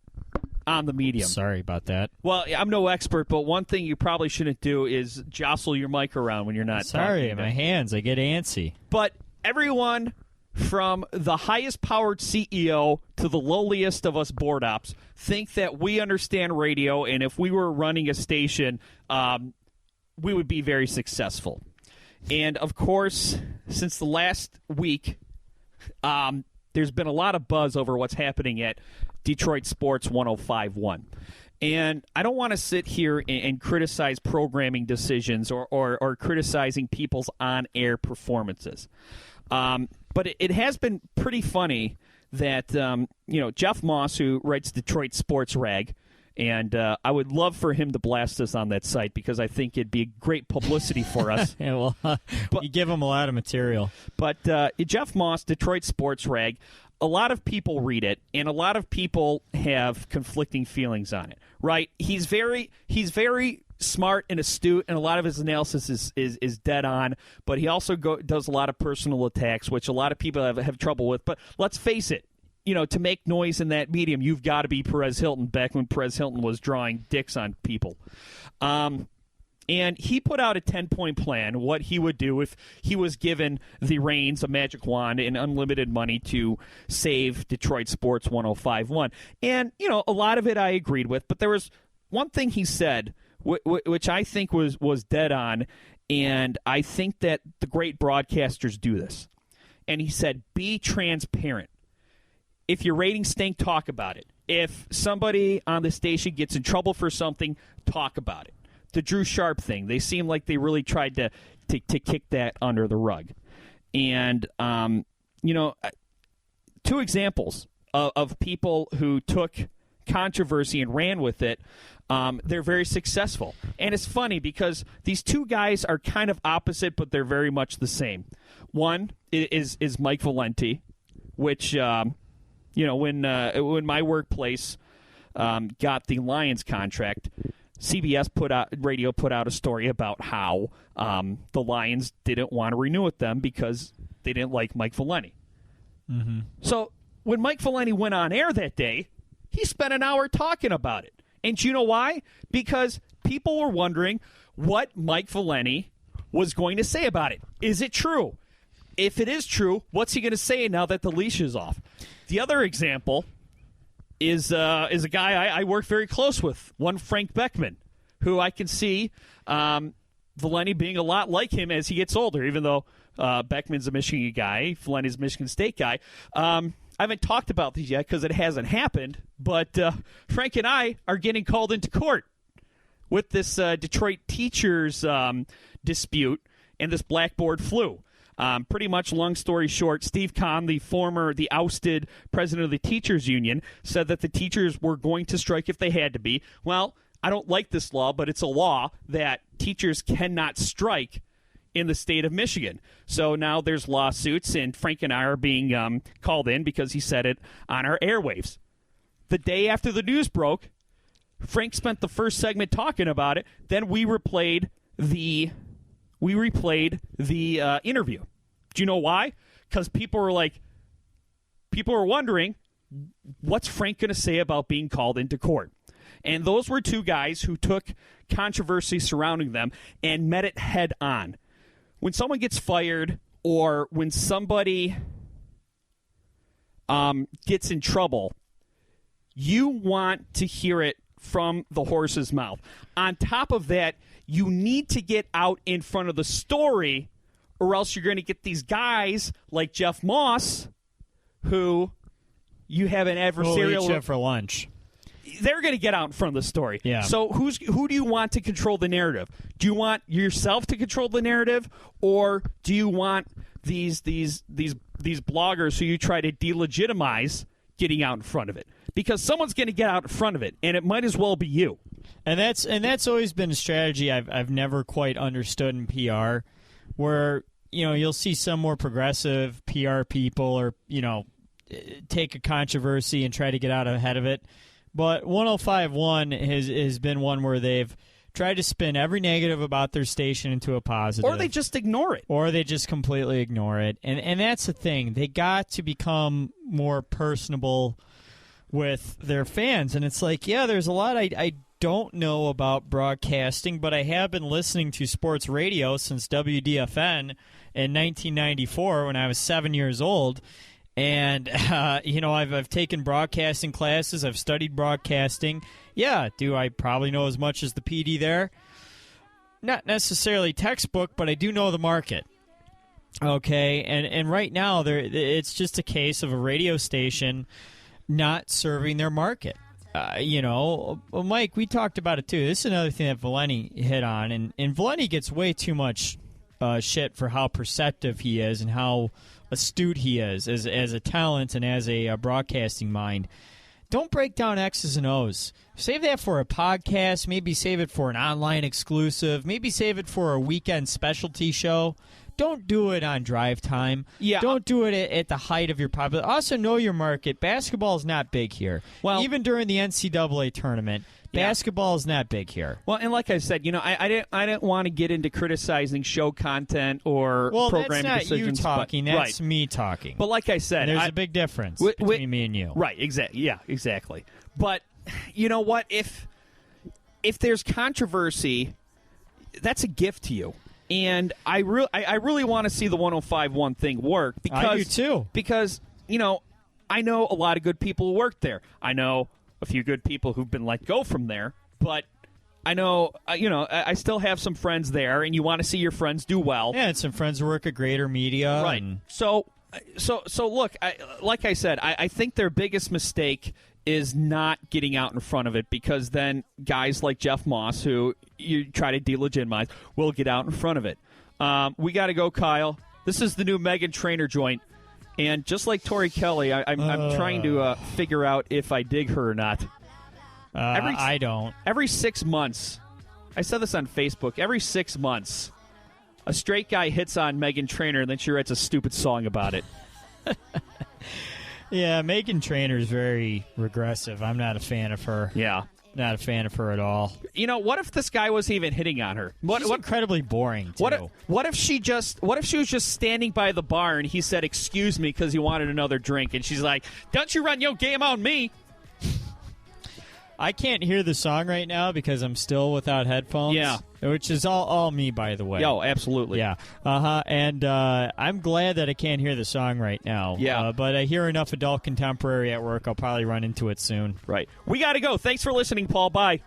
on the medium. Sorry about that. Well, I'm no expert, but one thing you probably shouldn't do is jostle your mic around when you're not Sorry, talking. my hands, I get antsy. But everyone from the highest powered CEO to the lowliest of us board ops think that we understand radio, and if we were running a station, we would be very successful. And, of course, since the last week, there's been a lot of buzz over what's happening at Detroit Sports 105.1. And I don't want to sit here and criticize programming decisions or criticizing people's on-air performances. But it has been pretty funny that, Jeff Moss, who writes Detroit Sports Rag, and I would love for him to blast us on that site because I think it'd be great publicity for us. Yeah, well, you give him a lot of material. But Jeff Moss, Detroit Sports Rag, a lot of people read it, and a lot of people have conflicting feelings on it, right? He's very smart and astute, and a lot of his analysis is dead on, but he also does a lot of personal attacks, which a lot of people have trouble with. But let's face it, to make noise in that medium, you've got to be Perez Hilton back when Perez Hilton was drawing dicks on people. And he put out a 10-point plan, what he would do if he was given the reins, a magic wand, and unlimited money to save Detroit Sports 105.1. And, a lot of it I agreed with, but there was one thing he said, which I think was dead on, and I think that the great broadcasters do this. And he said, be transparent. If your ratings stink, talk about it. If somebody on the station gets in trouble for something, talk about it. The Drew Sharp thing, they seem like they really tried to kick that under the rug. And, two examples of people who took controversy and ran with it, they're very successful. And it's funny because these two guys are kind of opposite, but they're very much the same. One is Mike Valenti, which, when my workplace got the Lions contract, CBS radio put out a story about how the Lions didn't want to renew with them because they didn't like Mike Valenti. Mm-hmm. So when Mike Valenti went on air that day, he spent an hour talking about it. And do you know why? Because people were wondering what Mike Valenti was going to say about it. Is it true? If it is true, what's he going to say now that the leash is off? The other example is a guy I work very close with, one Frank Beckman, who I can see Valenti being a lot like him as he gets older, even though Beckman's a Michigan guy, Valenti's a Michigan State guy. I haven't talked about these yet because it hasn't happened, but Frank and I are getting called into court with this Detroit teachers dispute and this blackboard flu. Pretty much, long story short, Steve Kahn, the ousted president of the teachers union, said that the teachers were going to strike if they had to be. Well, I don't like this law, but it's a law that teachers cannot strike in the state of Michigan. So now there's lawsuits, and Frank and I are being called in because he said it on our airwaves. The day after the news broke, Frank spent the first segment talking about it. Then we replayed the interview. Do you know why? Because people were wondering, what's Frank going to say about being called into court? And those were two guys who took controversy surrounding them and met it head on. When someone gets fired or when somebody gets in trouble, you want to hear it from the horse's mouth. On top of that, you need to get out in front of the story, or else you're going to get these guys like Jeff Moss, who you have an adversarial. We'll eat you for lunch. They're going to get out in front of the story. Yeah. So who do you want to control the narrative? Do you want yourself to control the narrative, or do you want these bloggers who you try to delegitimize getting out in front of it? Because someone's going to get out in front of it, and it might as well be you. And that's always been a strategy I've never quite understood in PR, where you'll see some more progressive PR people or take a controversy and try to get out ahead of it. But 105.1 has been one where they've tried to spin every negative about their station into a positive. Or they just ignore it. Or they just completely ignore it. And that's the thing. They got to become more personable with their fans. And it's like, yeah, there's a lot I don't know about broadcasting, but I have been listening to sports radio since WDFN in 1994 when I was 7 years old. And, I've taken broadcasting classes. I've studied broadcasting. Yeah, do I probably know as much as the PD there? Not necessarily textbook, but I do know the market. Okay, and right now it's just a case of a radio station not serving their market. Mike, we talked about it too. This is another thing that Valenti hit on, and Valenti gets way too much shit for how perceptive he is and how astute he is as a talent and as a broadcasting mind. Don't break down X's and O's. Save that for a podcast. Maybe save it for an online exclusive. Maybe save it for a weekend specialty show. Don't do it on drive time. Yeah. Don't do it at the height of your popularity. Also, know your market. Basketball is not big here. Well, even during the NCAA tournament, basketball is not big here. Well, and like I said, I didn't want to get into criticizing show content or programming that's not decisions. You talking. But, that's me talking. But like I said, there's a big difference between me and you. Right. Exactly. Yeah. Exactly. But you know what? If there's controversy, that's a gift to you. And I really want to see the 105.1 thing work because I do too. Because I know a lot of good people who work there. I know a few good people who've been let go from there, but I know I still have some friends there, and you want to see your friends do well. Yeah, and some friends who work at Greater Media, right? So look, like I said, I think their biggest mistake is not getting out in front of it, because then guys like Jeff Moss, who you try to delegitimize, will get out in front of it. We got to go, Kyle. This is the new Meghan Trainor joint, and just like Tori Kelly, I'm trying to figure out if I dig her or not. I don't. Every 6 months, I said this on Facebook, every 6 months, a straight guy hits on Meghan Trainor, and then she writes a stupid song about it. Yeah, Meghan Trainor is very regressive. I'm not a fan of her. Yeah. Not a fan of her at all. What if this guy was even hitting on her? She's incredibly boring, too. What if she was just standing by the bar and he said, "Excuse me," because he wanted another drink, and she's like, "Don't you run your game on me." I can't hear the song right now because I'm still without headphones. Yeah. Which is all me, by the way. Oh, absolutely. Yeah. And I'm glad that I can't hear the song right now. Yeah. But I hear enough adult contemporary at work, I'll probably run into it soon. Right. We got to go. Thanks for listening, Paul. Bye.